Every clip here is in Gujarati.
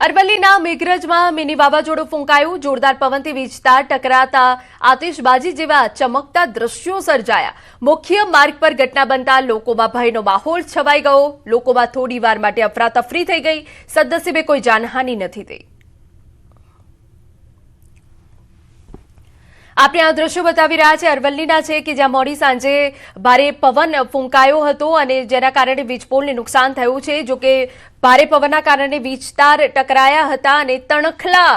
અરવલ્લીના મેઘરજમાં મિની વાવાઝોડું ફૂંકાયું। જોરદાર પવનથી વીજતાર ટકરાતા આતિશબાજી જેવા ચમકતા દ્રશ્યો સર્જાયા। મુખ્ય માર્ગ પર ઘટના બનતા લોકોમાં ભયનો માહોલ છવાઈ ગયો। લોકોમાં થોડીવાર માટે અફરાતફરી થઈ ગઈ। સદનસીબે કોઈ જાનહાનિ નથી થઈ। આપણે આ દ્રશ્યો બતાવી રહ્યા છે અરવલ્લીના છે કે જ્યાં મોડી સાંજે ભારે પવન ફૂંકાયો હતો અને જેના કારણે વીજપોલને નુકસાન થયું છે। જો કે ભારે પવનના કારણે વીજતાર ટકરાયા હતા અને તણખલા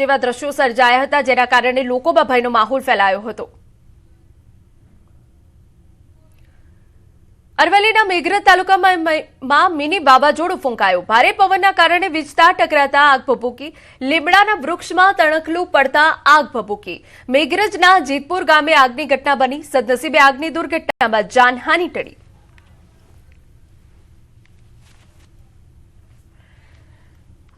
જેવા દ્રશ્યો સર્જાયા હતા, જેના કારણે લોકોમાં ભયનો માહોલ ફેલાયો હતો। અરવલ્લીના મેઘરજ તાલુકામાં મિની વાવાઝોડું ફૂંકાયું। ભારે પવનના કારણે વીજતાર ટકરાતા આગ ભભૂકી। લીમડાના વૃક્ષમાં તણખલું પડતા આગ ભભૂકી। મેઘરજના જીતપુર ગામે આગની ઘટના બની। સદનસીબે આગની દુર્ઘટનામાં જાનહાનિ ટળી।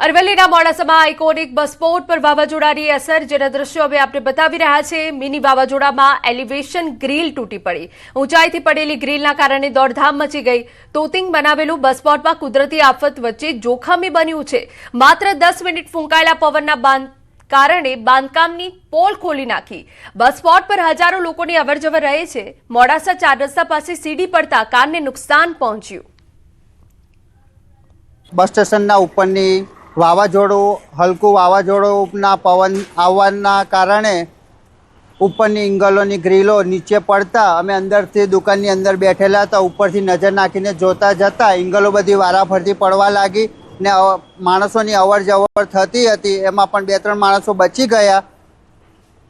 અરવલ્લીના મોડાસામાં આઇકોનિક બસપોર્ટ પર વાવાઝોડાની અસર, જેના દ્રશ્યો હવે આપણે બતાવી રહ્યા છે। મિની વાવાઝોડામાં એલિવેશન ગ્રીલ તૂટી પડી। ઊંચાઈથી પડેલી ગ્રીલના કારણે દોડધામ મચી ગઈ। તોતિંગ બનાવેલું બસપોર્ટમાં કુદરતી આફત વચ્ચે જોખમી બન્યું છે। માત્ર 10 મિનિટ ફૂંકાયેલા પવનના કારણે બાંધકામની પોલ ખોલી નાખી। બસપોર્ટ પર હજારો લોકોની અવરજવર રહે છે। મોડાસા 4 રસ્તા પાસે સીડી પડતા કારને નુકસાન પહોંચ્યું। બસ સ્ટેશનના ઉપરની વાવાઝોડું હલકું વાવાઝોડુંના પવન આવવાના કારણે ઉપરની ઇંગલોની ગ્રીલો નીચે પડતા અમે અંદરથી દુકાનની અંદર બેઠેલા હતા। ઉપરથી નજર નાખીને જોતા જતા ઇંગલો બધી વારાફરતી પડવા લાગી ને માણસોની અવર જવર થતી હતી। એમાં પણ 2-3 માણસો બચી ગયા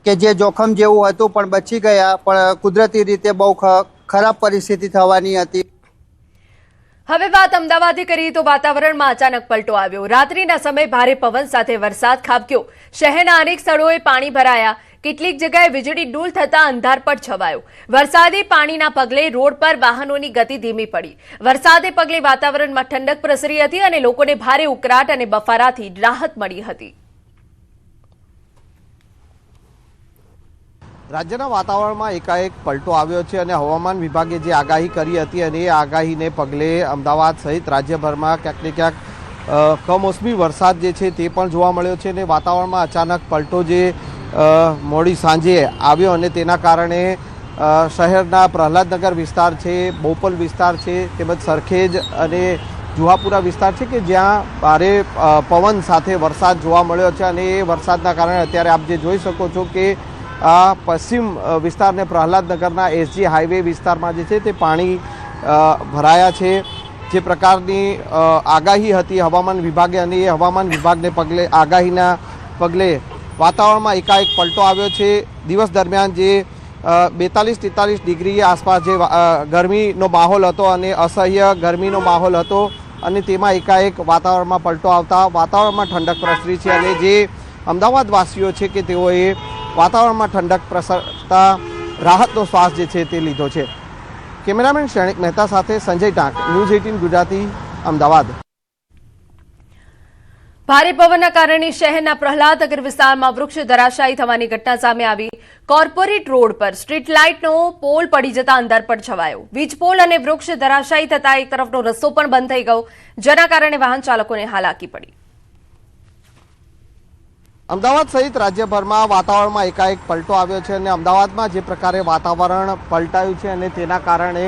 કે જે જોખમ જેવું હતું પણ બચી ગયા, પણ કુદરતી રીતે બહુ ખરાબ પરિસ્થિતિ થવાની હતી। હવે વાત અમદાવાદની કરીએ તો વાતાવરણમાં અચાનક પલટો આવ્યો। રાત્રિના સમયે ભારે પવન સાથે વરસાદ ખાબક્યો। શહેરના અનેક સ્થળોએ પાણી ભરાયા। કેટલીક જગ્યાએ વીજળી ડૂલ થતા અંધારપટ છવાયો। વરસાદી પાણીના પગલે રોડ પર વાહનોની ગતિ ધીમી પડી। વરસાદે પગલે વાતાવરણમાં ઠંડક પ્રસરી હતી અને લોકોને ભારે ઉકળાટ અને બફારાથી રાહત મળી હતી। રાજ્યના વાતાવરણમાં એકાએક પલટો આવ્યો છે અને હવામાન વિભાગે જે આગાહી કરી હતી અને એ આગાહીને પગલે અમદાવાદ સહિત રાજ્યભરમાં ક્યાંક ને ક્યાંક કમોસમી વરસાદ જે છે તે પણ જોવા મળ્યો છે અને વાતાવરણમાં અચાનક પલટો જે મોડી સાંજે આવ્યો અને તેના કારણે શહેરના પ્રહલાદનગર વિસ્તાર છે, બોપલ વિસ્તાર છે, તેમજ સરખેજ અને જુહાપુરા વિસ્તાર છે કે જ્યાં ભારે પવન સાથે વરસાદ જોવા મળ્યો છે અને એ વરસાદના કારણે અત્યારે આપ જે જોઈ શકો છો કે આ પશ્ચિમ વિસ્તારને પ્રહલાદનગરના એસજી હાઈવે વિસ્તારમાં જે છે તે પાણી ભરાયા છે। જે પ્રકારની આગાહી હતી હવામાન વિભાગે અને એ હવામાન વિભાગને પગલે આગાહીના પગલે વાતાવરણમાં એકાએક પલટો આવ્યો છે। દિવસ દરમિયાન જે 42-43 ડિગ્રી આસપાસ જે ગરમીનો માહોલ હતો અને અસહ્ય ગરમીનો માહોલ હતો અને તેમાં એકાએક વાતાવરણમાં પલટો આવતા વાતાવરણમાં ઠંડક પ્રસરી છે અને જે અમદાવાદવાસીઓ છે કે તેઓએ વાતાવરણમાં ઠંડક પ્રસરતા રાહતનો શ્વાસ જે છે તે લીધો છે। કેમેરામેન શ્રેણિક મહેતા સાથે સંજય ટાંક, ન્યૂઝ 18 ગુજરાતી, અમદાવાદ। ભારે પવનના કારણે શહેરના પ્રહલાદનગર વિસ્તારમાં વૃક્ષ ધરાશાયી થવાની ઘટના સામે આવી। કોર્પોરેટ રોડ પર સ્ટ્રીટ લાઇટનો પોલ પડી જતા અંધારપટ છવાયો। વીજ પોલ અને વૃક્ષ ધરાશાયી થતા એક તરફનો રસ્તો પણ બંધ થઈ ગયો, જેના કારણે વાહન ચાલકોને હાલાકી પડી। અમદાવાદ સહિત રાજ્યભરમાં વાતાવરણમાં એકાએક પલટો આવ્યો છે અને અમદાવાદમાં જે પ્રકારે વાતાવરણ પલટાયું છે અને તેના કારણે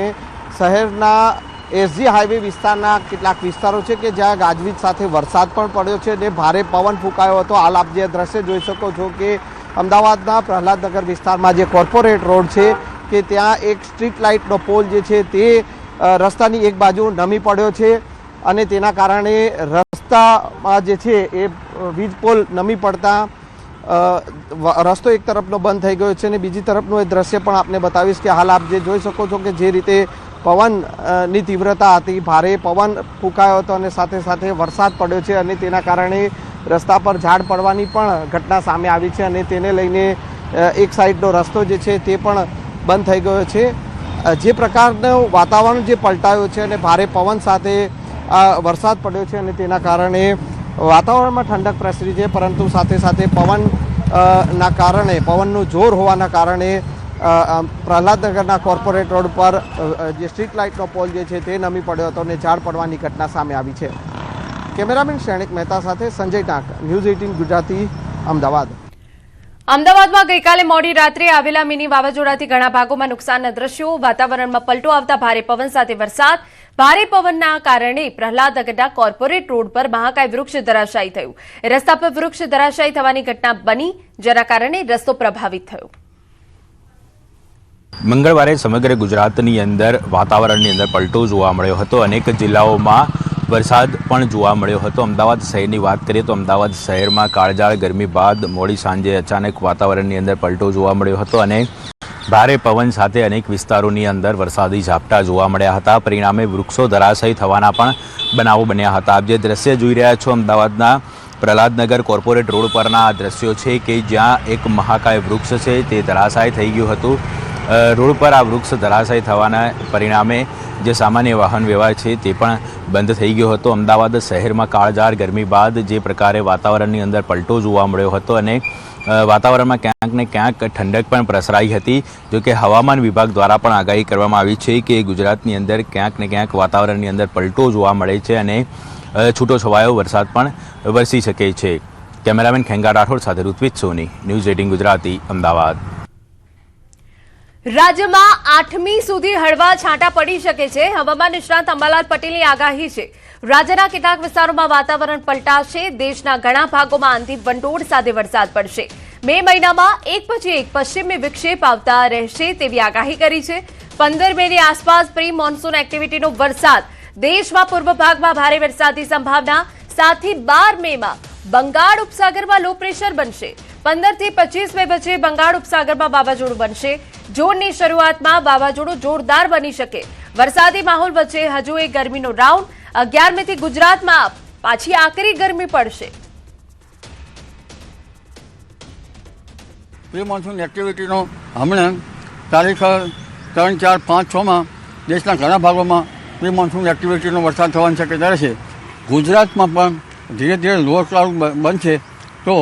શહેરના એસજી હાઈવે વિસ્તારના કેટલાક વિસ્તારો છે કે જ્યાં ગાજવીજ સાથે વરસાદ પણ પડ્યો છે અને ભારે પવન ફૂંકાયો હતો। હાલ આપ જે દ્રશ્ય જોઈ શકો છો કે અમદાવાદના પ્રહલાદનગર વિસ્તારમાં જે કોર્પોરેટ રોડ છે કે ત્યાં એક સ્ટ્રીટ લાઇટનો પોલ જે છે તે રસ્તાની એક બાજુ નમી પડ્યો છે અને તેના કારણે રસ્તામાં જે છે એ વીજ પોલ નમી પડતા રસ્તો એક તરફનો બંધ થઈ ગયો છે અને બીજી તરફનું એ દ્રશ્ય પણ આપને બતાવીશ કે હાલ આપ જે જોઈ શકો છો કે જે રીતે પવનની તીવ્રતા હતી, ભારે પવન ફૂંકાયો હતો અને સાથે સાથે વરસાદ પડ્યો છે અને તેના કારણે રસ્તા પર ઝાડ પડવાની પણ ઘટના સામે આવી છે અને તેને લઈને એક સાઈડનો રસ્તો જે છે તે પણ બંધ થઈ ગયો છે। જે પ્રકારનું વાતાવરણ જે પલટાયું છે અને ભારે પવન સાથે વરસાદ પડ્યો છે અને તેના કારણે વાતાવરણમાં ઠંડક પ્રસરી છે, પરંતુ સાથે સાથે પવનના કારણે પવનનું જોર હોવાના કારણે પ્રહલાદનગરના કોર્પોરેટ રોડ પર જે સ્ટ્રીટ લાઇટનો પોલ જે છે તે નમી પડ્યો હતો અને ઝાડ પડવાની ઘટના સામે આવી છે। કેમેરામેન શ્રેણિક મહેતા સાથે સંજય ટાંક, ન્યૂઝ 18 ગુજરાતી, અમદાવાદ. અમદાવાદમાં ગઈકાલે મોડી રાત્રે આવેલા મિની વાવાઝોડાથી ઘણા ભાગોમાં નુકસાનના દ્રશ્યો, વાતાવરણમાં પલટો આવતા ભારે પવન સાથે વરસાદ. ભારે પવનના કારણે પ્રહલાદનગરના કોર્પોરેટ રોડ પર મહાકાય વૃક્ષ ધરાશાયી થયું. રસ્તા પર વૃક્ષ ધરાશાયી થવાની ઘટના બની, જેના કારણે રસ્તો પ્રભાવિત થયો. મંગળવારે સમગ્ર ગુજરાતની અંદર વાતાવરણની અંદર પલટો જોવા મળ્યો હતો. અનેક જિલ્લાઓમાં વરસાદ પણ જોવા મળ્યો હતો. અમદાવાદ શહેરની વાત કરીએ તો અમદાવાદ શહેરમાં કાળઝાળ ગરમી બાદ મોડી સાંજે અચાનક વાતાવરણની અંદર પલટો જોવા મળ્યો હતો અને ભારે પવન સાથે અનેક વિસ્તારોની અંદર વરસાદી ઝાપટા જોવા મળ્યા હતા. પરિણામે વૃક્ષો ધરાશાયી થવાના પણ બનાવો બન્યા હતા. આપ જે દ્રશ્ય જોઈ રહ્યા છો અમદાવાદના પ્રહલાદનગર કોર્પોરેટ રોડ પરના આ દ્રશ્યો છે કે જ્યાં એક મહાકાય વૃક્ષ છે તે ધરાશાયી થઈ ગયું હતું. રોડ પર આ વૃક્ષ ધરાશાયી થવાના પરિણામે જે સામાન્ય વાહન વ્યવહાર છે તે પણ બંધ થઈ ગયો હતો. અમદાવાદ શહેરમાં કાળઝાળ ગરમી બાદ જે પ્રકારે વાતાવરણની અંદર પલટો જોવા મળ્યો હતો અને વાતાવરણમાં ક્યાંક ને ક્યાંક ઠંડક પણ પ્રસરાઈ હતી. જોકે હવામાન વિભાગ દ્વારા પણ આગાહી કરવામાં આવી છે કે ગુજરાતની અંદર ક્યાંક ને ક્યાંક વાતાવરણની અંદર પલટો જોવા મળે છે અને છૂટો છવાયો વરસાદ પણ વરસી શકે છે. કેમેરામેન ખેંગા રાઠોડ સાથે ઋત્વિજ સોની, ન્યૂઝ 18 ગુજરાતી, અમદાવાદ. રાજ્યમાં 8મી સુધી હળવા છાંટા પડી શકે છે. હવામાન નિષ્ણાત અંબાલાલ પટેલની આગાહી છે. રાજ્યના કેટલાક વિસ્તારોમાં વાતાવરણ પલટાશે. દેશના ઘણા ભાગોમાં આંધી વંટોળ સાથે વરસાદ પડશે. મે મહિનામાં એક પછી એક પશ્ચિમી વિક્ષેપ આવતા રહેશે તેવી આગાહી કરી છે. 15 મેની આસપાસ પ્રી મોન્સૂન એક્ટિવિટીનો વરસાદ. દેશમાં પૂર્વ ભાગમાં ભારે વરસાદની સંભાવના. 7 થી 12 મેમાં બંગાળ ઉપસાગરમાં લો પ્રેશર બનશે. 15 થી 25 મે વચ્ચે બંગાળ ઉપસાગરમાં વાવાઝોડું બનશે. જૂનની શરૂઆતમાં વાવાઝોડું જોરદાર બની શકે. વરસાદી માહોલ વચ્ચે હજુ એક ગરમીનો રાઉન્ડ. 11 મેથી ગુજરાતમાં પાછી આકરી ગરમી પડશે. પ્રી મોન્સૂન એક્ટિવિટીનો હમણાં તારીખ 3, 4, 5, 6માં દેશના ઘણા ભાગોમાં પ્રી મોન્સૂન એક્ટિવિટીનો વરસાદ થવાની શક્યતા રહેશે. ગુજરાતમાં પણ ધીરે ધીરે લોઅર ક્લાઉડ બનશે તો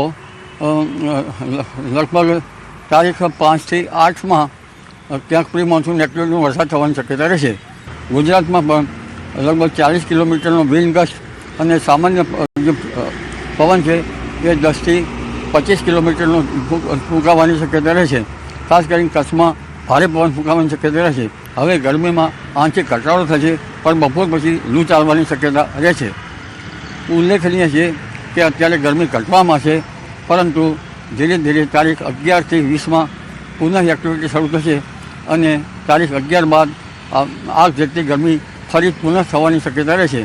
લગભગ તારીખ 5 થી 8માં ક્યાંક પ્રી મોન્સૂન એક્ટિવિટીનો વરસાદ થવાની શક્યતા રહેશે. ગુજરાતમાં પણ લગભગ 40 કિલોમીટરનો વિન્ડ ગસ્ટ અને સામાન્ય જે પવન છે એ 10 થી 25 કિલોમીટરનો ફૂંકાવાની શક્યતા રહેશે. ખાસ કરીને કચ્છમાં ભારે પવન ફૂંકાવાની શક્યતા રહેશે. હવે ગરમીમાં આંશિક ઘટાડો થશે પણ બપોર પછી લૂ ચાલવાની શક્યતા રહેશે. ઉલ્લેખનીય છે કે અત્યારે ગરમી ઘટવામાં છે પરંતુ ધીરે ધીરે તારીખ 11 થી 20માં પુનઃ એક્ટિવિટી શરૂ થશે અને તારીખ 11 બાદ આગ જેટલી ગરમી ફરી પુનઃ થવાની શક્યતા રહેશે.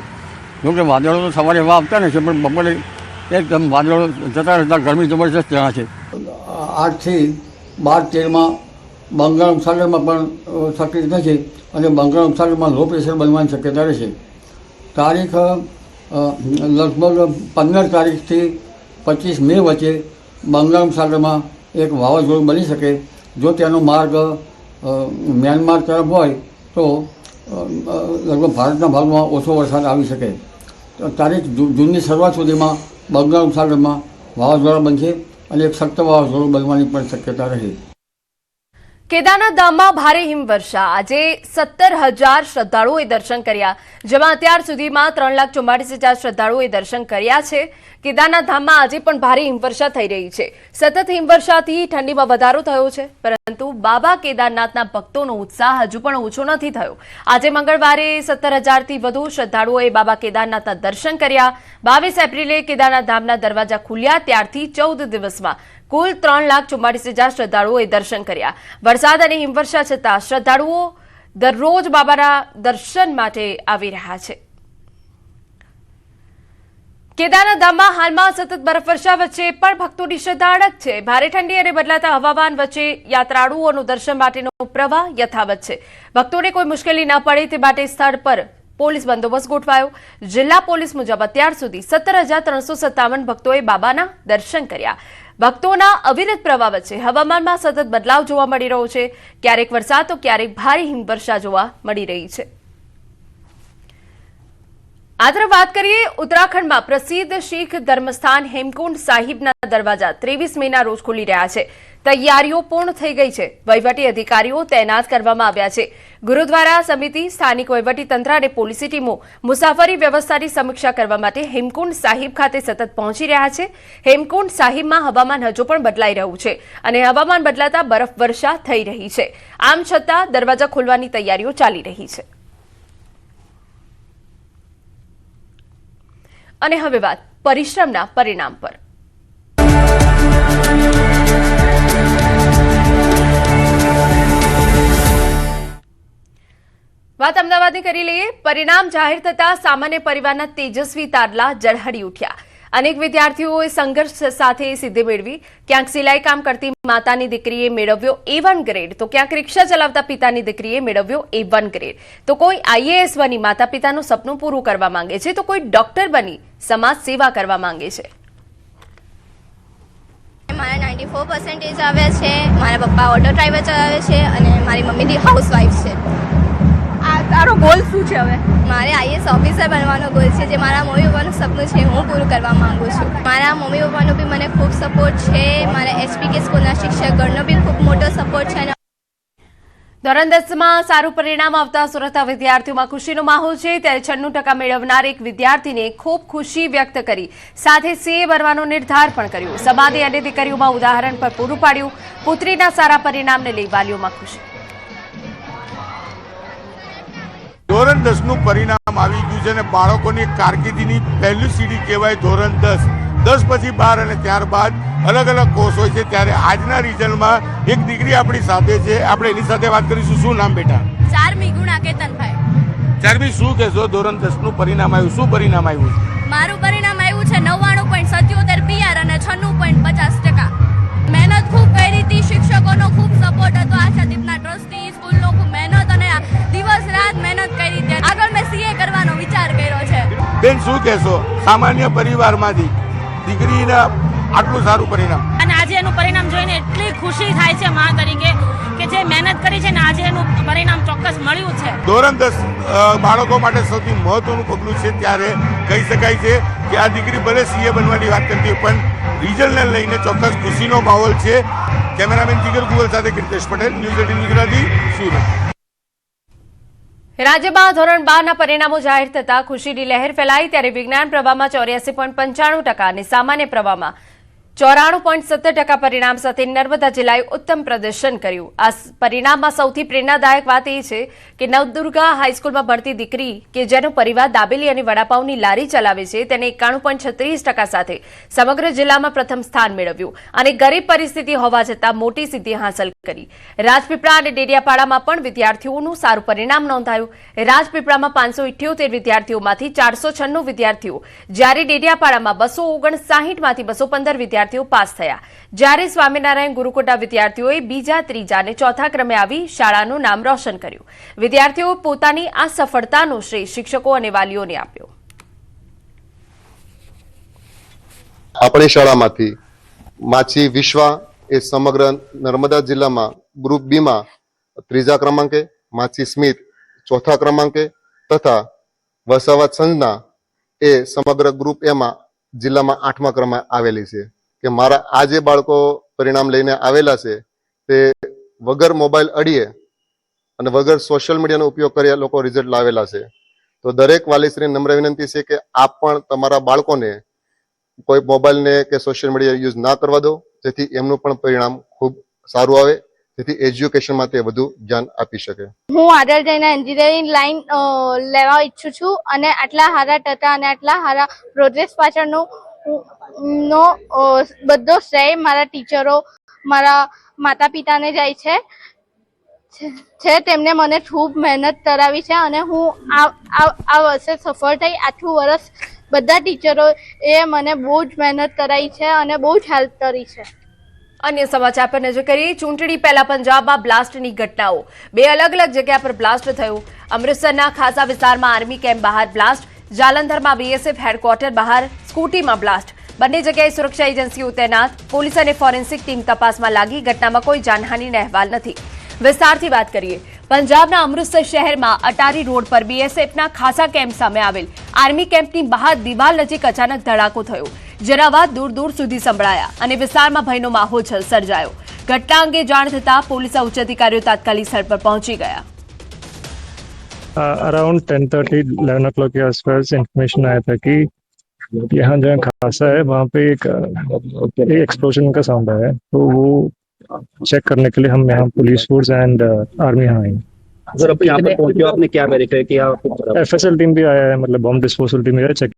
જોકે વાદળો તો સવારે એવા આવતા નથી પણ બપોરે એકદમ વાદળો જતા રહેતા ગરમી જબરજસ્ત જણાશે. 8 થી 12, 13માં બંગાળ ઉપસાગરમાં પણ સક્રિય થશે અને બંગાળ ઉપસાગરમાં લો પ્રેશર બનવાની શક્યતા રહેશે. તારીખ લગભગ 15 તારીખથી 25 મે વચ્ચે બંગાળ ઉપસાગરમાં એક વાવાઝોડું બની શકે. જો તેનો માર્ગ મ્યાનમાર તરફ હોય તો લગભગ ભારતના ભાગમાં ઓછો વરસાદ આવી શકે. તારીખ જૂનની શરૂઆત સુધીમાં બંગાળ ઉપસાગરમાં વાવાઝોડા બનશે અને એક સખ્ત વાવાઝોડું બનવાની પણ શક્યતા રહે. કેદારનાથ ધામમાં ભારે હિમવર્ષા. આજે 17,000 શ્રદ્ધાળુઓએ દર્શન કર્યા, જેમાં અત્યાર સુધીમાં 3,44,000 શ્રદ્ધાળુઓએ દર્શન કર્યા છે. કેદારનાથ ધામમાં આજે પણ ભારે હિમવર્ષા થઈ રહી છે. સતત હિમવર્ષાથી ઠંડીમાં વધારો થયો છે, પરંતુ બાબા કેદારનાથના ભક્તોનો ઉત્સાહ હજુ પણ ઓછો નથી થયો. આજે મંગળવારે 17,000થી વધુ શ્રદ્ધાળુઓએ બાબા કેદારનાથના દર્શન કર્યા. 22 એપ્રિલે કેદારનાથ ધામના દરવાજા ખુલ્યા ત્યારથી 14 દિવસમાં કુલ 3,44,000 શ્રદ્ધાળુઓએ દર્શન કર્યા. વરસાદ અને હિમવર્ષા છતાં શ્રદ્ધાળુઓ દરરોજ બાબાના દર્શન માટે આવી રહ્યા છે. કેદારનાથ ધામમાં હાલમાં સતત બરફવર્ષા વચ્ચે પણ ભક્તોની શ્રદ્ધા અડગ છે. ભારે ઠંડી અને બદલાતા હવામાન વચ્ચે યાત્રાળુઓનું દર્શન માટેનો પ્રવાહ યથાવત છે. ભક્તોને કોઈ મુશ્કેલી ન પડે તે માટે સ્થળ પર પોલીસ બંદોબસ્ત ગોઠવાયો. જિલ્લા પોલીસ મુજબ અત્યાર સુધી 17,357 ભક્તોએ બાબાના દર્શન કર્યા. ભક્તોના અવિરત પ્રવાહ વચ્ચે હવામાનમાં સતત બદલાવ જોવા મળી રહ્યો છે. ક્યારેક વરસાદ તો ક્યારેક ભારે હિમવર્ષા જોવા મળી રહી છે. આ તરફ વાત કરીએ ઉત્તરાખંડમાં પ્રસિદ્ધ શીખ ધર્મસ્થાન હેમકુંડ સાહિબના દરવાજા 23 મેના રોજ ખુલી રહ્યા છે. તૈયારીઓ પૂર્ણ થઈ ગઈ છે. વહીવટી અધિકારીઓ તૈનાત કરવામાં આવ્યા છે. ગુરુદ્વારા સમિતિ, સ્થાનિક વહીવટીતંત્ર અને પોલીસની ટીમો મુસાફરી વ્યવસ્થાની સમીક્ષા કરવા માટે હેમકુંડ સાહિબ ખાતે સતત પહોંચી રહ્યા છે. હેમકુંડ સાહિબમાં હવામાન હજુ પણ બદલાઈ રહ્યું છે અને હવામાન બદલાતા બરફવર્ષા થઈ રહી છે. આમ છતાં દરવાજા ખોલવાની તૈયારીઓ ચાલી રહી છે. અને હવે વાત પરિશ્રમના પરિણામ પર. વાત અમદાવાદની કરી લઈએ. પરિણામ જાહેર થતા સામાન્ય પરિવારના તેજસ્વી તારલા ઝળહળી ઉઠ્યા. અનેક વિદ્યાર્થીઓએ સંઘર્ષ સાથે સિદ્ધિ મેળવી. ક્યાંક સિલાઈ કામ કરતી માતાની દીકરીએ મેળવ્યો A1 ગ્રેડ, તો ક્યાંક રિક્ષા ચલાવતા પિતાની દીકરીએ મેળવ્યો A1 ગ્રેડ. તો કોઈ IAS બની માતા પિતાનું સપનું પૂરું કરવા માંગે છે, તો કોઈ ડોક્ટર બની સમાજ સેવા કરવા માંગે છે. મારા 94% આવ્યા છે. મારા પપ્પા ઓટો ડ્રાઈવર ચલાવે છે અને મારી મમ્મી હાઉસવાઈફ છે. તારો ગોલ શું છે હવે? મારે IAS ઓફિસર બનવાનો ગોલ છે, જે મારા મમ્મી પપ્પાનું સપનું છે હું પૂરું કરવા માંગુ છું. મારા મમ્મી પપ્પાનો બી મને ખૂબ સપોર્ટ છે. મારા HPK સ્કૂલના શિક્ષકગણનો બી ખૂબ મોટો સપોર્ટ છે. ધોરણ 10માં સારું પરિણામ આવતા સુરતના વિદ્યાર્થીઓમાં ખુશીનો માહોલ છે. ત્યારે 96% મેળવનાર એક વિદ્યાર્થીને ખૂબ ખુશી વ્યક્ત કરી સાથે CA બનવાનો નિર્ધાર પણ કર્યો. સમાધિ અને દીકરીઓમાં ઉદાહરણ પર પૂરું પાડ્યું. પુત્રીના સારા પરિણામને લઈ વાલીઓમાં ખુશી. ધોરણ 10નું પરિણામ આવી ગયું છે અને બાળકોની કારકિર્દીની પહેલી સીડી કહેવાય ધોરણ 10. 10 પછી 12 અને ત્યારબાદ અલગ અલગ કોર્સ હોય છે. ત્યારે આજના રિઝલ્ટમાં એક દીકરી આપણી સાથે છે. આપણે એની સાથે વાત કરીશું. શું નામ બેટા? ચારમી ગુણા કેતનભાઈ. ચારમી, શું કહેશો? ધોરણ 10નું પરિણામ આવ્યું, શું પરિણામ આવ્યું? મારું પરિણામ આવ્યું છે 99.77 PR અને 96.50%. મહેનત ખૂબ કરી હતી. શિક્ષકોનો ખૂબ સપોર્ટ હતો. આશાદીપના ટ્રસ્ટી, સ્કૂલનો ખૂબ મહેનત અને દિવસ રાત મહેનત કરી હતી. આગળ મેં CA કરવાનો વિચાર કર્યો છે. બેન, શું કહેશો? સામાન્ય પરિવારમાંથી દીકરીના આટલું સારું પરિણામ, અને આજે એનું પરિણામ જોઈને એટલી ખુશી થાય છે મા તરીકે કે જે મહેનત કરી છે ને આજે એનું પરિણામ ચોક્કસ મળ્યું છે. ધોરણ 10 બાળકો માટે સૌથી મહત્વનું પગલું છે. ત્યારે કહી શકાય છે કે આ દીકરી ભલે CA બનવાની વાત કરતી હોય પણ રિઝલ્ટને લઈને ચોક્કસ ખુશીનો માહોલ છે. કેમેરામેન જીગર ગુગલ સાથે કીર્તેશ પટેલ, ન્યૂઝ 18 ગુજરાતી, સુરત. રાજ્યમાં ધોરણ 12ના પરિણામો જાહેર થતા ખુશીની લહેર ફેલાઈ. ત્યારે વિજ્ઞાન પ્રવાહમાં 84.95% અને સામાન્ય પ્રવાહમાં 94.70% પરિણામ સાથે નર્મદા જિલ્લાએ ઉત્તમ પ્રદર્શન કર્યું. આ પરિણામમાં સૌથી પ્રેરણાદાયક વાત એ છે કે નવદુર્ગા હાઈસ્કૂલમાં ભણતી દીકરી કે જેનો પરિવાર દાબેલી અને વડાપાઉંની લારી ચલાવે છે તેને 91.36% સાથે સમગ્ર જિલ્લામાં પ્રથમ સ્થાન મેળવ્યું અને ગરીબ પરિસ્થિતિ હોવા છતાં મોટી સિદ્ધિ હાંસલ કરી. રાજપીપળા અને ડેડિયાપાડામાં પણ વિદ્યાર્થીઓનું સારું પરિણામ નોંધાયું. રાજપીપળામાં 578 વિદ્યાર્થીઓમાંથી 496 વિદ્યાર્થીઓ, જ્યારે ડેડિયાપાડામાં 259માંથી 215 વિદ્યાર્થીઓ પાસ થયા. જ્યારે સ્વામિનારાયણ ગુરુકુળના વિદ્યાર્થીઓએ બીજા, ત્રીજા અને ચોથા ક્રમે આવી શાળાનું નામ રોશન કર્યું. વિદ્યાર્થીઓ પોતાની આ સફળતાનો શ્રેય શિક્ષકો અને વાલીઓને આપ્યો. આપણી શાળામાંથી માછી વિશ્વા એ સમગ્ર નર્મદા જિલ્લામાં ગ્રુપ B માં 3જા ક્રમાંકે, માછી સ્મિત 4થા ક્રમાંકે તથા વસાવત સંજના એ સમગ્ર ગ્રુપ A માં જિલ્લામાં 8મા ક્રમે આવેલી છે. કે મારા આ જે બાળકો પરિણામ લઈને આવેલા છે તે વગર મોબાઈલ અડીએ અને વગર સોશિયલ મીડિયાનો ઉપયોગ કર્યા લોકો રિઝલ્ટ લાવેલા છે. તો દરેક વાલીશ્રીને નમ્ર વિનંતી છે કે આપ પણ તમારા બાળકોને કોઈ મોબાઈલને કે સોશિયલ મીડિયા યુઝ ના કરવા દો, જેથી એમનું પણ પરિણામ ખૂબ સારું આવે, જેથી એજ્યુકેશનમાં તે વધુ ધ્યાન આપી શકે. હું આગળ જઈને એન્જિનિયરિંગ લાઈન લેવા ઈચ્છું છું અને આટલા સારા ટકા અને આટલા સારા પ્રોગ્રેસ પાછળનો બધો શ્રેય મારા ટીચરો, મારા માતા પિતાને જાય છે. તેમને મને ખૂબ મહેનત કરાવી છે અને હું આ વર્ષે સફળ થઈ. આટલું વર્ષ બધા ટીચરો એ મને બહુ જ મહેનત કરાવી છે અને બહુ જ હેલ્પ કરી છે. અન્ય સમાચાર પર નજર કરીએ. ચૂંટણી પહેલા પંજાબમાં બ્લાસ્ટની ઘટનાઓ. 2 અલગ અલગ જગ્યા પર બ્લાસ્ટ થયું. અમૃતસરના ખાસા વિસ્તારમાં આર્મી કેમ્પ બહાર બ્લાસ્ટ. જાલંધરમાં BSF હેડક્વાર્ટર બહાર સ્કૂટીમાં બ્લાસ્ટ. બંને જગ્યાએ સુરક્ષા એજન્સીઓ તૈનાત. પોલીસ અને ફોરેન્સિક ટીમ તપાસમાં લાગી. ઘટનામાં કોઈ જાનહાનિના અહેવાલ નથી. વિસ્તારથી વાત કરીએ. પંજાબના અમૃતસર શહેરમાં અટારી રોડ પર BSFના ખાસા કેમ્પ સામે આવેલ આર્મી કેમ્પની બહાર દિવાલ નજીક અચાનક ધડાકો થયો, જેના અવાજ દૂર દૂર સુધી સંભળાયા અને વિસ્તારમાં ભયનો માહોલ સર્જાયો. ઘટના અંગે જાણ થતાં પોલીસના ઉચ્ચ અધિકારીઓ તાત્કાલિક સ્થળ પર पहुंची गया। अराउंड 10:30 11 o'clock के आसपास इंफॉर्मेशन आया था कि यहाँ जहाँ खासा है वहाँ पे एक एक्सप्लोजन का साउंड आया है, तो वो चेक करने के लिए हम यहाँ पुलिस फोर्स एंड आर्मी यहाँ आई। सर, अब यहाँ पर पहुंचे आपने क्या वेरीफाई किया? FSL टीम भी आया है, मतलब बॉम्ब डिस्पोजल टीम भी है, चेक